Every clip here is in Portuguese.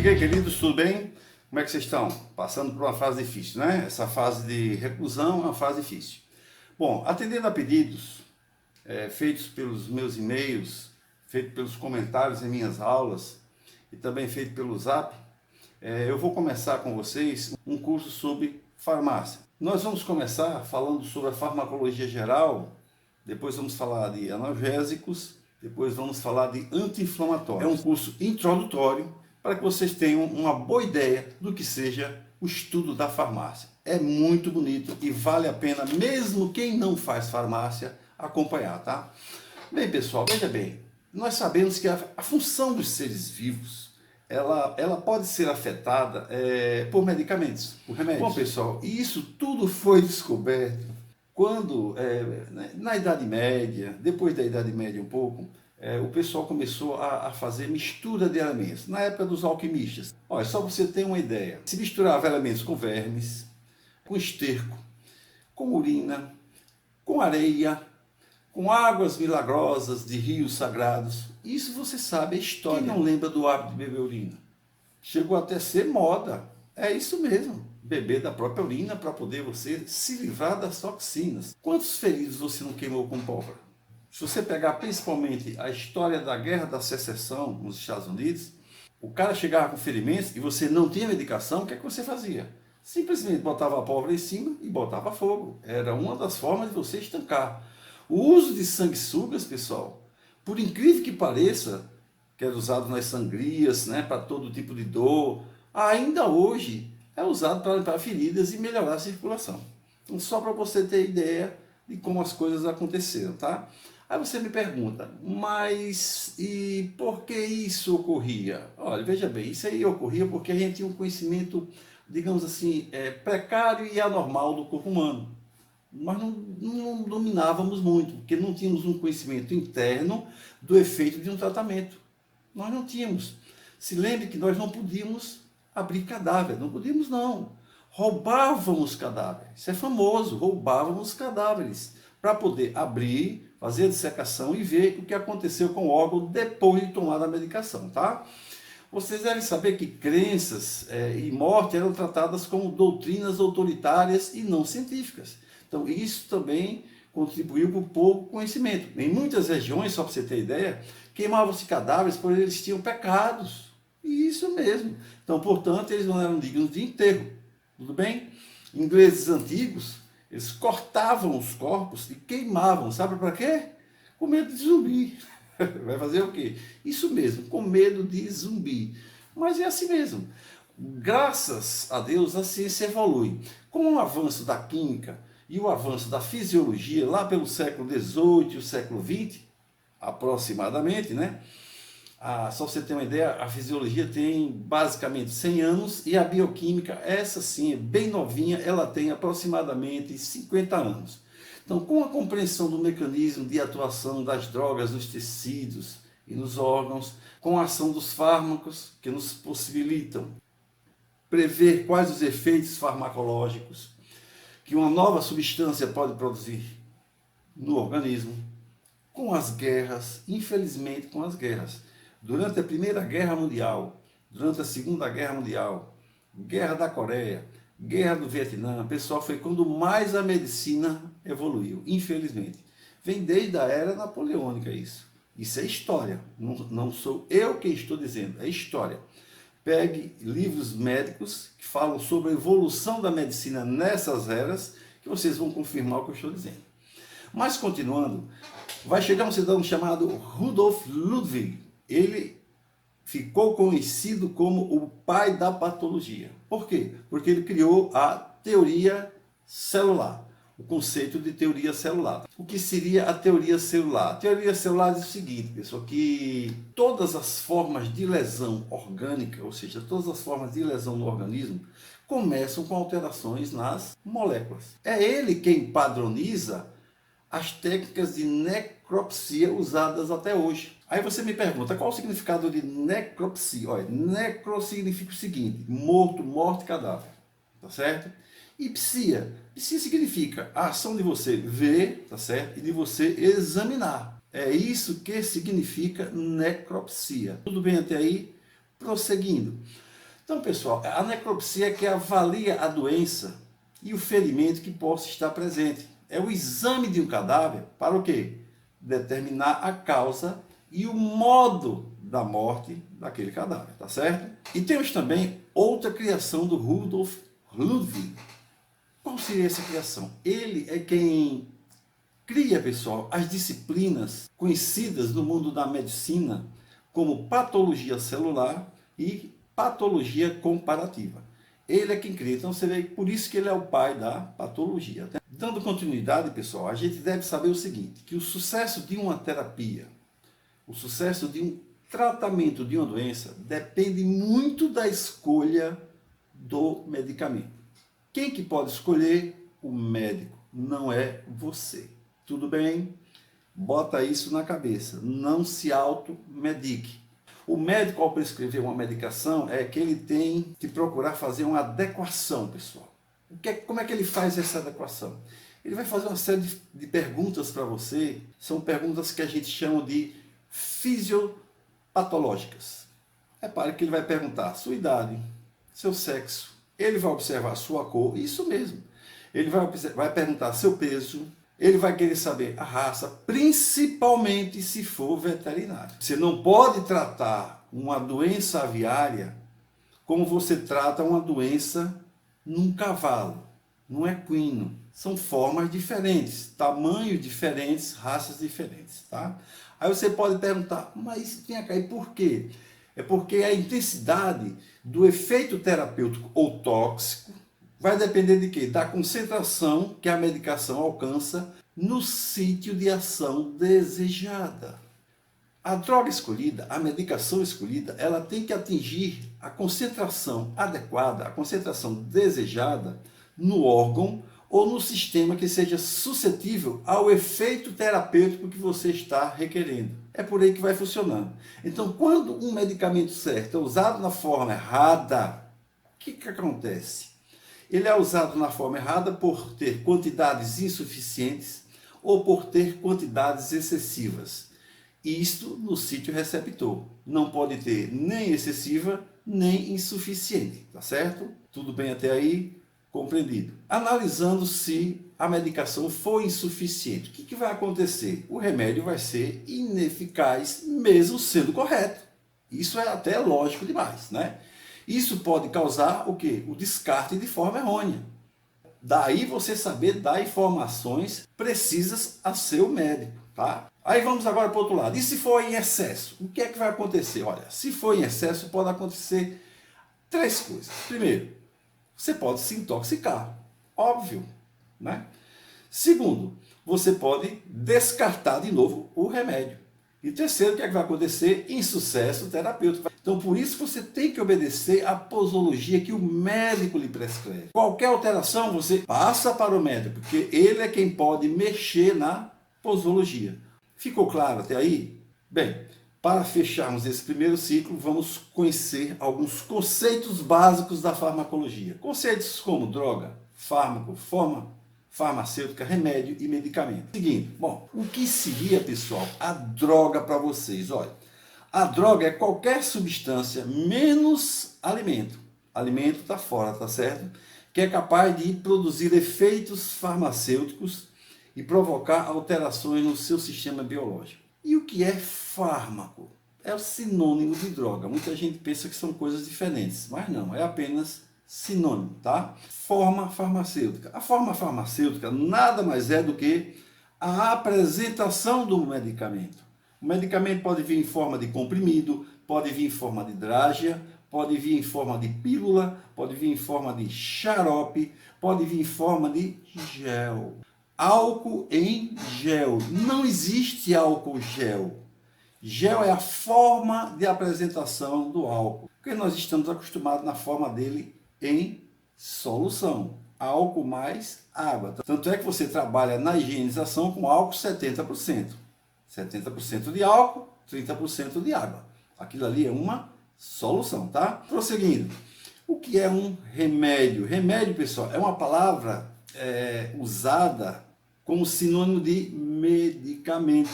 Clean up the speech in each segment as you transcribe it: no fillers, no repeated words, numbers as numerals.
Cheguei, queridos, tudo bem? Como é que vocês estão? Passando por uma fase difícil, né? Essa fase de reclusão é uma fase difícil. Bom, atendendo a pedidos feitos pelos meus e-mails, feitos pelos comentários em minhas aulas e também feito pelo Zap, eu vou começar com vocês um curso sobre farmácia. Nós vamos começar falando sobre a farmacologia geral, depois vamos falar de analgésicos, depois vamos falar de anti-inflamatórios. É um curso introdutório para que vocês tenham uma boa ideia do que seja o estudo da farmácia. É muito bonito e vale a pena, mesmo quem não faz farmácia, acompanhar, tá? Bem, pessoal, veja bem, nós sabemos que a função dos seres vivos, ela pode ser afetada por medicamentos, por remédios. Bom, pessoal, e isso tudo foi descoberto quando, na Idade Média, depois da Idade Média um pouco, o pessoal começou a fazer mistura de elementos, na época dos alquimistas. Olha, só para você ter uma ideia, se misturava elementos com vermes, com esterco, com urina, com areia, com águas milagrosas de rios sagrados. Isso você sabe, é história. Quem não lembra do hábito de beber urina? Chegou até a ser moda. É isso mesmo, beber da própria urina para poder você se livrar das toxinas. Quantos feridos você não queimou com pólvora? Se você pegar principalmente a história da Guerra da Secessão nos Estados Unidos, o cara chegava com ferimentos e você não tinha medicação, o que é que você fazia? Simplesmente botava a pólvora em cima e botava fogo. Era uma das formas de você estancar. O uso de sanguessugas, pessoal, por incrível que pareça, que era usado nas sangrias, né, para todo tipo de dor, ainda hoje é usado para limpar feridas e melhorar a circulação. Então, só para você ter ideia de como as coisas aconteceram, tá? Aí você me pergunta, mas e por que isso ocorria? Olha, veja bem, isso aí ocorria porque a gente tinha um conhecimento, digamos assim, precário e anormal do corpo humano. Nós não dominávamos muito, porque não tínhamos um conhecimento interno do efeito de um tratamento. Nós não tínhamos. Se lembre que nós não podíamos abrir cadáver, não podíamos não. Roubávamos cadáveres, isso é famoso, roubávamos cadáveres para poder abrir, fazer a dissecação e ver o que aconteceu com o órgão depois de tomar a medicação, tá? Vocês devem saber que crenças e morte eram tratadas como doutrinas autoritárias e não científicas. Então isso também contribuiu para o pouco conhecimento. Em muitas regiões, só para você ter ideia, queimavam-se cadáveres porque eles tinham pecados. E isso mesmo. Então, portanto, eles não eram dignos de enterro. Tudo bem? Ingleses antigos, eles cortavam os corpos e queimavam. Sabe para quê? Com medo de zumbi. Vai fazer o quê? Isso mesmo, com medo de zumbi. Mas é assim mesmo. Graças a Deus, a ciência evolui. Com o avanço da química e o avanço da fisiologia, lá pelo século XVIII e o século XX, aproximadamente, né? Só você ter uma ideia, a fisiologia tem basicamente 100 anos e a bioquímica, essa sim, é bem novinha, ela tem aproximadamente 50 anos. Então, com a compreensão do mecanismo de atuação das drogas nos tecidos e nos órgãos, com a ação dos fármacos que nos possibilitam prever quais os efeitos farmacológicos que uma nova substância pode produzir no organismo, com as guerras, infelizmente com as guerras. Durante a Primeira Guerra Mundial, durante a Segunda Guerra Mundial, Guerra da Coreia, Guerra do Vietnã, pessoal, foi quando mais a medicina evoluiu, infelizmente. Vem desde a era napoleônica isso. Isso é história, não sou eu quem estou dizendo, é história. Pegue livros médicos que falam sobre a evolução da medicina nessas eras, que vocês vão confirmar o que eu estou dizendo. Mas continuando, vai chegar um cidadão chamado Rudolf Ludwig. Ele ficou conhecido como o pai da patologia. Por quê? Porque ele criou a teoria celular, o conceito de teoria celular. O que seria a teoria celular? A teoria celular diz o seguinte, pessoal, que todas as formas de lesão orgânica, ou seja, todas as formas de lesão no organismo, começam com alterações nas moléculas. É ele quem padroniza as técnicas de necropsia usadas até hoje. Aí você me pergunta, qual o significado de necropsia? Olha, necro significa o seguinte, morto, morte, cadáver, tá certo? E psia significa a ação de você ver, tá certo? E de você examinar. É isso que significa necropsia. Tudo bem até aí? Prosseguindo. Então, pessoal, a necropsia é que avalia a doença e o ferimento que possa estar presente. É o exame de um cadáver para o quê? Determinar a causa e o modo da morte daquele cadáver, tá certo? E temos também outra criação do Rudolf Ludwig. Qual seria essa criação? Ele é quem cria, pessoal, as disciplinas conhecidas no mundo da medicina como patologia celular e patologia comparativa. Ele é quem cria, então você vê, por isso que ele é o pai da patologia. Dando continuidade, pessoal, a gente deve saber o seguinte, que o sucesso de uma terapia, o sucesso de um tratamento de uma doença depende muito da escolha do medicamento. Quem que pode escolher? O médico, não é você. Tudo bem? Bota isso na cabeça, não se automedique. O médico, ao prescrever uma medicação, é que ele tem que procurar fazer uma adequação, pessoal. Como é que ele faz essa adequação? Ele vai fazer uma série de perguntas para você, são perguntas que a gente chama de fisiopatológicas. Repare que ele vai perguntar sua idade, seu sexo, ele vai observar sua cor, isso mesmo. Ele vai perguntar seu peso, ele vai querer saber a raça, principalmente se for veterinário. Você não pode tratar uma doença aviária como você trata uma doença num cavalo, num equino. São formas diferentes, tamanhos diferentes, raças diferentes, tá? Aí você pode perguntar, mas vem cá, e por quê? É porque a intensidade do efeito terapêutico ou tóxico vai depender de quê? Da concentração que a medicação alcança no sítio de ação desejada. A droga escolhida, a medicação escolhida, ela tem que atingir a concentração adequada, a concentração desejada no órgão ou no sistema que seja suscetível ao efeito terapêutico que você está requerendo. É por aí que vai funcionando. Então, quando um medicamento certo é usado na forma errada, o que acontece? Ele é usado na forma errada por ter quantidades insuficientes ou por ter quantidades excessivas. Isto no sítio receptor. Não pode ter nem excessiva, nem insuficiente, tá certo? Tudo bem até aí? Compreendido. Analisando se a medicação for insuficiente, o que vai acontecer? O remédio vai ser ineficaz, mesmo sendo correto. Isso é até lógico demais, né? Isso pode causar o quê? O descarte de forma errônea. Daí você saber dar informações precisas a seu médico, tá? Aí vamos agora para o outro lado. E se for em excesso? O que é que vai acontecer? Olha, se for em excesso, pode acontecer três coisas. Primeiro, você pode se intoxicar. Óbvio, né? Segundo, você pode descartar de novo o remédio. E terceiro, o que é que vai acontecer? Insucesso terapêutico. Então, por isso você tem que obedecer à posologia que o médico lhe prescreve. Qualquer alteração, você passa para o médico, porque ele é quem pode mexer na posologia. Ficou claro até aí? Bem, para fecharmos esse primeiro ciclo, vamos conhecer alguns conceitos básicos da farmacologia. Conceitos como droga, fármaco, forma farmacêutica, remédio e medicamento. Seguinte, bom, o que seria, pessoal, a droga para vocês? Olha, a droga é qualquer substância menos alimento. Alimento está fora, tá certo? Que é capaz de produzir efeitos farmacêuticos e provocar alterações no seu sistema biológico. E o que é fármaco? É o sinônimo de droga. Muita gente pensa que são coisas diferentes, mas não, é apenas sinônimo, tá? Forma farmacêutica. A forma farmacêutica nada mais é do que a apresentação do medicamento. O medicamento pode vir em forma de comprimido, pode vir em forma de drágia, pode vir em forma de pílula, pode vir em forma de xarope, pode vir em forma de gel. Álcool em gel. Não existe álcool gel. Gel é a forma de apresentação do álcool, porque nós estamos acostumados na forma dele em solução. Álcool mais água. Tanto é que você trabalha na higienização com álcool 70%. 70% de álcool, 30% de água. Aquilo ali é uma solução, tá? Prosseguindo. O que é um remédio? Remédio, pessoal, é uma palavra usada como sinônimo de medicamento,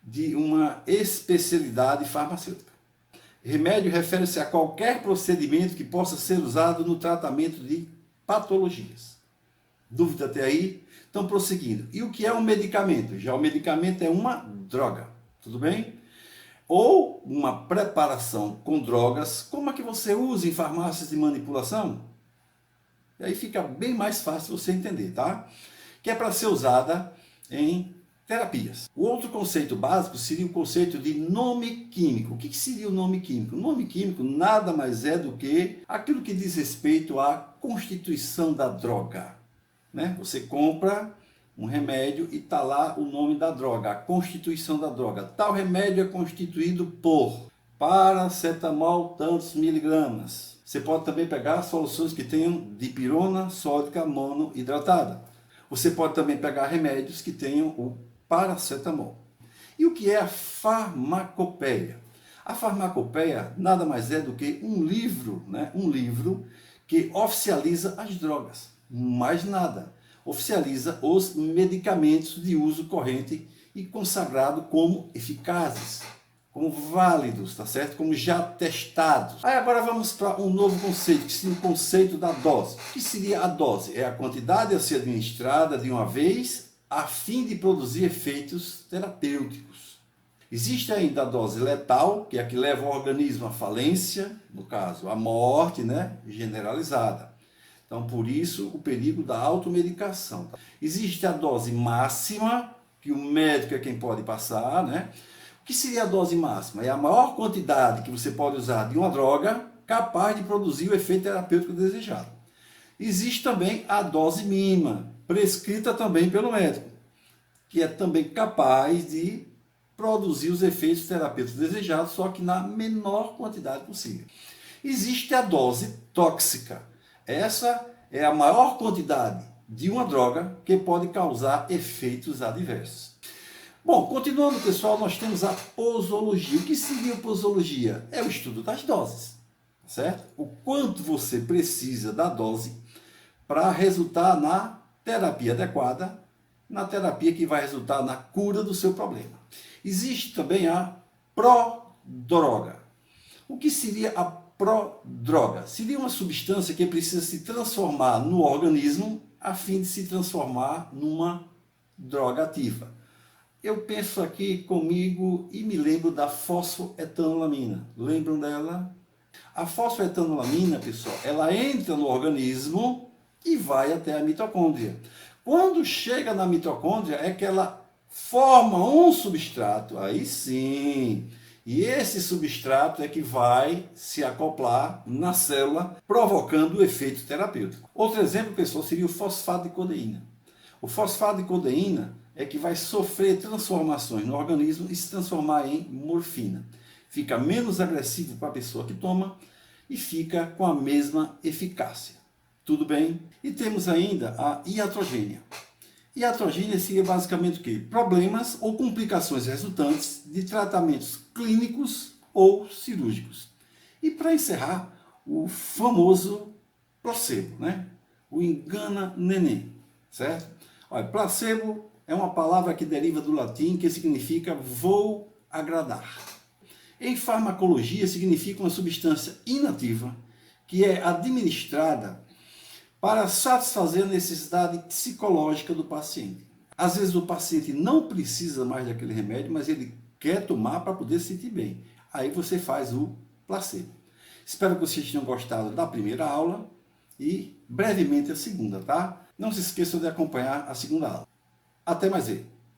de uma especialidade farmacêutica. Remédio refere-se a qualquer procedimento que possa ser usado no tratamento de patologias. Dúvida até aí? Então, prosseguindo. E o que é um medicamento? Já o medicamento é uma droga, tudo bem? Ou uma preparação com drogas, como a que você usa em farmácias de manipulação. E aí fica bem mais fácil você entender, tá? Que é para ser usada em terapias. O outro conceito básico seria o conceito de nome químico. O que seria o nome químico? O nome químico nada mais é do que aquilo que diz respeito à constituição da droga. Né? Você compra um remédio e está lá o nome da droga, a constituição da droga. Tal remédio é constituído por paracetamol tantos miligramas. Você pode também pegar soluções que tenham dipirona sódica monoidratada. Você pode também pegar remédios que tenham o paracetamol. E o que é a farmacopeia? A farmacopeia nada mais é do que um livro, né? Um livro que oficializa as drogas. Mais nada. Oficializa os medicamentos de uso corrente e consagrado como eficazes, como válidos, tá certo? Como já testados. Aí agora vamos para um novo conceito, que seria o conceito da dose. O que seria a dose? É a quantidade a ser administrada de uma vez a fim de produzir efeitos terapêuticos. Existe ainda a dose letal, que é a que leva o organismo à falência, no caso, à morte, né, generalizada. Então, por isso, o perigo da automedicação. Existe a dose máxima, que o médico é quem pode passar, né? O que seria a dose máxima? É a maior quantidade que você pode usar de uma droga capaz de produzir o efeito terapêutico desejado. Existe também a dose mínima, prescrita também pelo médico, que é também capaz de produzir os efeitos terapêuticos desejados, só que na menor quantidade possível. Existe a dose tóxica. Essa é a maior quantidade de uma droga que pode causar efeitos adversos. Bom, continuando, pessoal, nós temos a posologia. O que seria a posologia? É o estudo das doses, certo? O quanto você precisa da dose para resultar na terapia adequada, na terapia que vai resultar na cura do seu problema. Existe também a prodroga. O que seria a prodroga? Seria uma substância que precisa se transformar no organismo a fim de se transformar numa droga ativa. Eu penso aqui comigo e me lembro da fosfoetanolamina. Lembram dela? A fosfoetanolamina, pessoal, ela entra no organismo e vai até a mitocôndria. Quando chega na mitocôndria é que ela forma um substrato, aí sim. E esse substrato é que vai se acoplar na célula, provocando o efeito terapêutico. Outro exemplo, pessoal, seria o fosfato de codeína. O fosfato de codeína é que vai sofrer transformações no organismo e se transformar em morfina. Fica menos agressivo para a pessoa que toma e fica com a mesma eficácia. Tudo bem? E temos ainda a iatrogênia. Iatrogênia seria basicamente o quê? Problemas ou complicações resultantes de tratamentos clínicos ou cirúrgicos. E para encerrar, o famoso placebo, né? O engana-neném, certo? Olha, placebo é uma palavra que deriva do latim que significa vou agradar. Em farmacologia significa uma substância inativa que é administrada para satisfazer a necessidade psicológica do paciente. Às vezes o paciente não precisa mais daquele remédio, mas ele quer tomar para poder se sentir bem. Aí você faz o placebo. Espero que vocês tenham gostado da primeira aula e brevemente a segunda, tá? Não se esqueçam de acompanhar a segunda aula. Até mais ver.